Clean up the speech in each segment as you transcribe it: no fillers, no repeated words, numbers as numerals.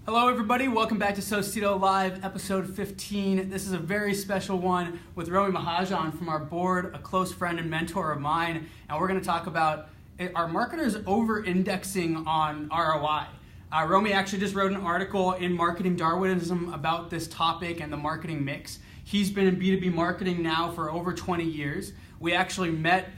Hello everybody, welcome back to Socedo Live, episode 15. This is a very special one with Romy Mahajan from our board, a close friend and mentor of mine, and we're going to talk about are marketers over-indexing on ROI? Romy actually just wrote an article in Marketing Darwinism about this topic and the marketing mix. He's been in B2B marketing now for over 20 years. We actually met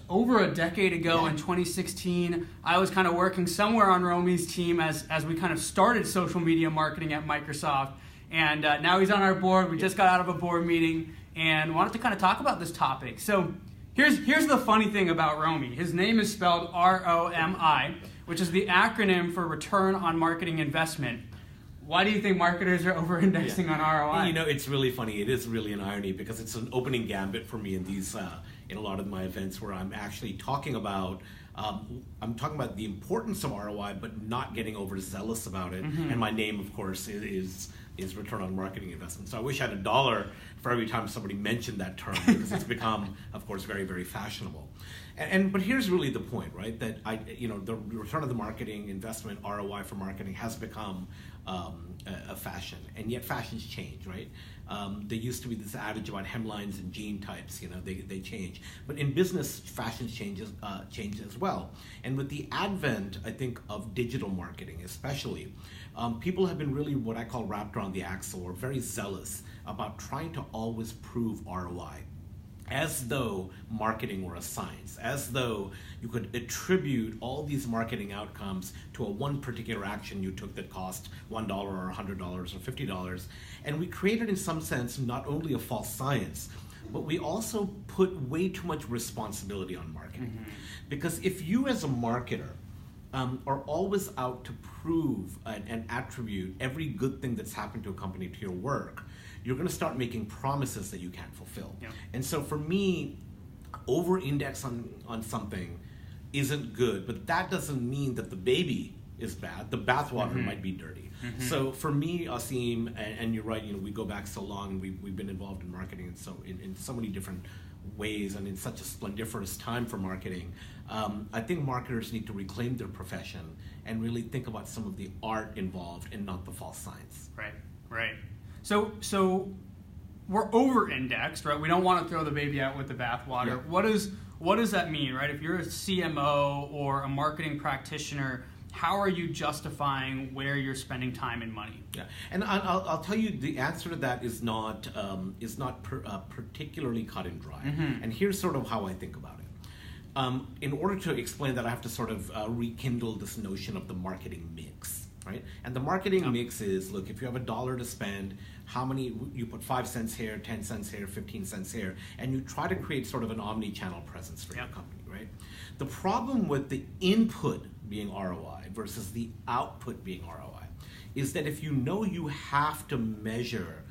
over a decade ago in 2016. I was kind of working somewhere on Romy's team as we kind of started social media marketing at Microsoft. And now he's on our board. We just got out of a board meeting and wanted to kind of talk about this topic. So here's the funny thing about Romy. His name is spelled ROMI, which is the acronym for Return on Marketing Investment. Why do you think marketers are over-indexing on ROI? You know, it's really funny. It is really an irony because it's an opening gambit for me in these in a lot of my events where I'm actually talking about the importance of ROI, but not getting overzealous about it. Mm-hmm. And my name, of course, is return on marketing investment. So I wish I had $1 for every time somebody mentioned that term because it's become, of course, very, very fashionable. But here's really the point, right? That the return on the marketing investment, ROI for marketing, has become a fashion, and yet fashions change, right? There used to be this adage about hemlines and jean types, they change. But in business, fashions change as well. And with the advent, I think, of digital marketing especially, people have been really what I call wrapped around the axle, or very zealous about trying to always prove ROI. As though marketing were a science, as though you could attribute all these marketing outcomes to one particular action you took that cost $1 or $100 or $50. And we created, in some sense, not only a false science, but we also put way too much responsibility on marketing. Mm-hmm. Because if you as a marketer are always out to prove and attribute every good thing that's happened to a company to your work, you're going to start making promises that you can't fulfill. Yep. And so for me, over-index on something isn't good, but that doesn't mean that the baby is bad. The bathwater might be dirty. Mm-hmm. So for me, Asim, and you're right, we go back so long, we've been involved in marketing in so many different ways and in such a splendiferous time for marketing. I think marketers need to reclaim their profession and really think about some of the art involved and not the false science. Right. So we're over-indexed, right? We don't want to throw the baby out with the bathwater. Yeah. What does that mean, right? If you're a CMO or a marketing practitioner, how are you justifying where you're spending time and money? Yeah, and I'll tell you the answer to that is not particularly cut and dry. Mm-hmm. And here's sort of how I think about it. In order to explain that, I have to sort of rekindle this notion of the marketing mix. Right? And the marketing mix is, look, if you have $1 to spend, how many, you put 5 cents here, 10 cents here, 15 cents here, and you try to create sort of an omni-channel presence for your company, right? The problem with the input being ROI versus the output being ROI is that if you have to measure,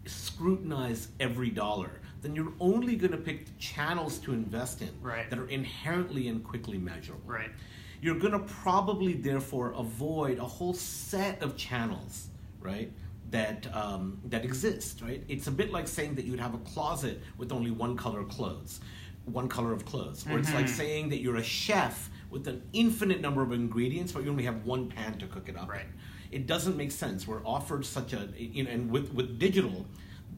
scrutinize every dollar, then you're only going to pick the channels to invest in that are inherently and quickly measurable. Right. You're going to probably, therefore, avoid a whole set of channels, right, that exist, right? It's a bit like saying that you'd have a closet with only one color of clothes. Or it's like saying that you're a chef with an infinite number of ingredients, but you only have one pan to cook it up in. It doesn't make sense. We're offered such a, and with digital,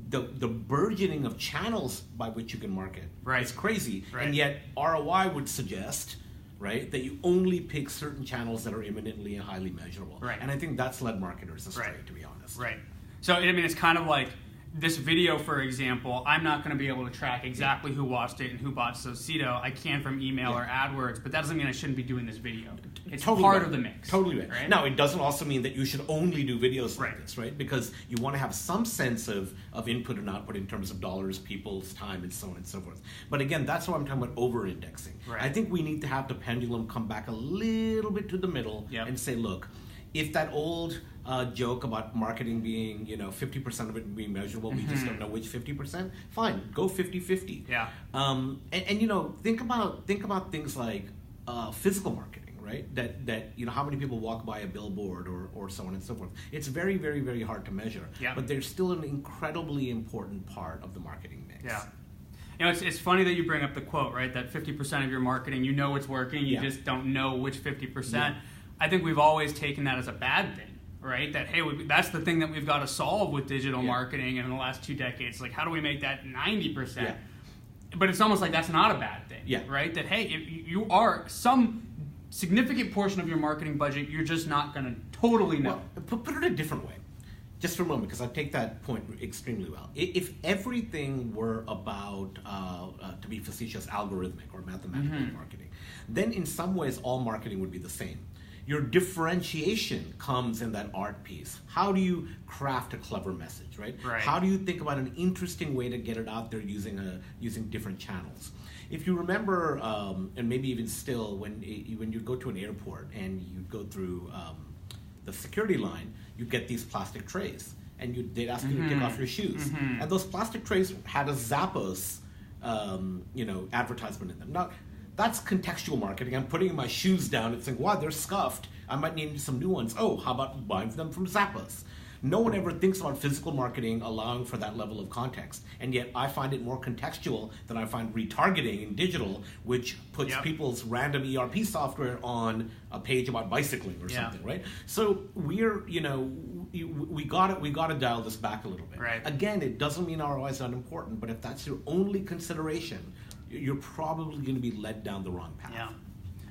the burgeoning of channels by which you can market is crazy. Right. And yet ROI would suggest, right, that you only pick certain channels that are imminently and highly measurable. Right. And I think that's led marketers astray, to be honest. Right. So, I mean, it's kind of like this video, for example, I'm not going to be able to track exactly who watched it and who bought Socedo. I can from email or AdWords, but that doesn't mean I shouldn't be doing this video. It's totally part of the mix. Totally right. Now, it doesn't also mean that you should only do videos like this, right? Because you want to have some sense of input and output in terms of dollars, people's time, and so on and so forth. But again, that's why I'm talking about over-indexing. Right. I think we need to have the pendulum come back a little bit to the middle and say, look, if that old joke about marketing being, 50% of it being measurable, we just don't know which 50%, fine, go 50-50. Yeah. And think about things like physical marketing, right? That how many people walk by a billboard or so on and so forth. It's very, very, very hard to measure. Yeah. But there's still an incredibly important part of the marketing mix. Yeah. It's funny that you bring up the quote, right? That 50% of your marketing, it's working, you just don't know which 50%. Yeah. I think we've always taken that as a bad thing. right? That, hey, that's the thing that we've got to solve with digital Yeah. marketing in the last 2 decades. Like, how do we make that 90%? Yeah. But it's almost like that's not a bad thing, Yeah. right? That, hey, if you are some significant portion of your marketing budget, you're just not going to totally know. Well, put it a different way, just for a moment, because I take that point extremely well. If everything were about, to be facetious, algorithmic or mathematical marketing, then in some ways all marketing would be the same. Your differentiation comes in that art piece. How do you craft a clever message, right? Right. How do you think about an interesting way to get it out there using different channels? If you remember, and maybe even still, when you go to an airport and you go through the security line, you get these plastic trays, and they'd ask you to take off your shoes, and those plastic trays had a Zappos, advertisement in them. Now, that's contextual marketing. I'm putting my shoes down and saying, wow, they're scuffed. I might need some new ones. Oh, how about buying them from Zappos? No one ever thinks about physical marketing allowing for that level of context. And yet I find it more contextual than I find retargeting in digital, which puts people's random ERP software on a page about bicycling or something, right? So we gotta dial this back a little bit. Right. Again, it doesn't mean ROI is not important, but if that's your only consideration, you're probably going to be led down the wrong path. Yeah.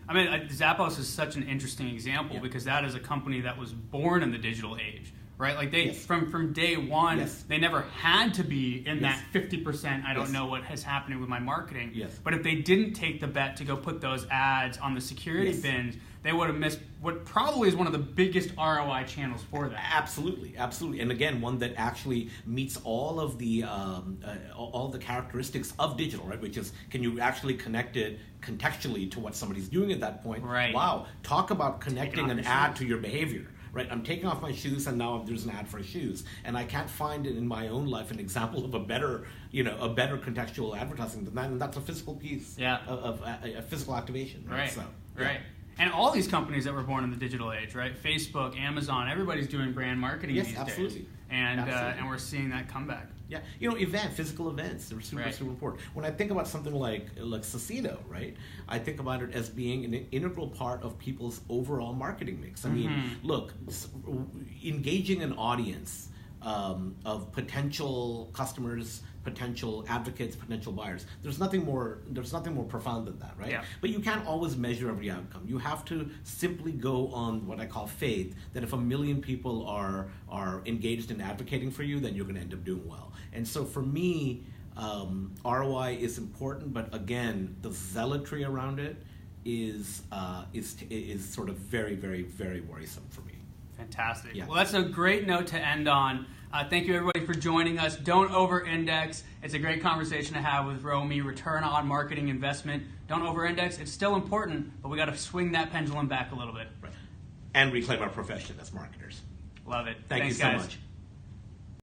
I mean, Zappos is such an interesting example because that is a company that was born in the digital age, right? Like they, from day one, they never had to be in that 50%, I don't know what is happening with my marketing. But if they didn't take the bet to go put those ads on the security bins, they would have missed what probably is one of the biggest ROI channels for that. Absolutely, absolutely. And again, one that actually meets all of the characteristics of digital, right? Which is, can you actually connect it contextually to what somebody's doing at that point? Right. Wow, talk about connecting an ad to your behavior. Right, I'm taking off my shoes, and now there's an ad for shoes, and I can't find it in my own life an example of a better contextual advertising than that, and that's a physical piece of a physical activation. Right. So, right. And all these companies that were born in the digital age, right? Facebook, Amazon, everybody's doing brand marketing these days. And we're seeing that comeback. Yeah, physical events, they're super important. When I think about something like Socedo, right, I think about it as being an integral part of people's overall marketing mix. I mean, look, engaging an audience of potential customers, potential advocates, potential buyers. There's nothing more profound than that, right? Yeah. But you can't always measure every outcome. You have to simply go on what I call faith, that if 1 million people are engaged in advocating for you, then you're going to end up doing well. And so for me, ROI is important, but again, the zealotry around it is sort of very, very, very worrisome for me. Fantastic. Yeah. Well, that's a great note to end on. Thank you, everybody, for joining us. Don't over-index. It's a great conversation to have with Romy. Return on marketing investment. Don't over-index. It's still important, but we got to swing that pendulum back a little bit. Right. And reclaim our profession as marketers. Love it. Thanks, you so much.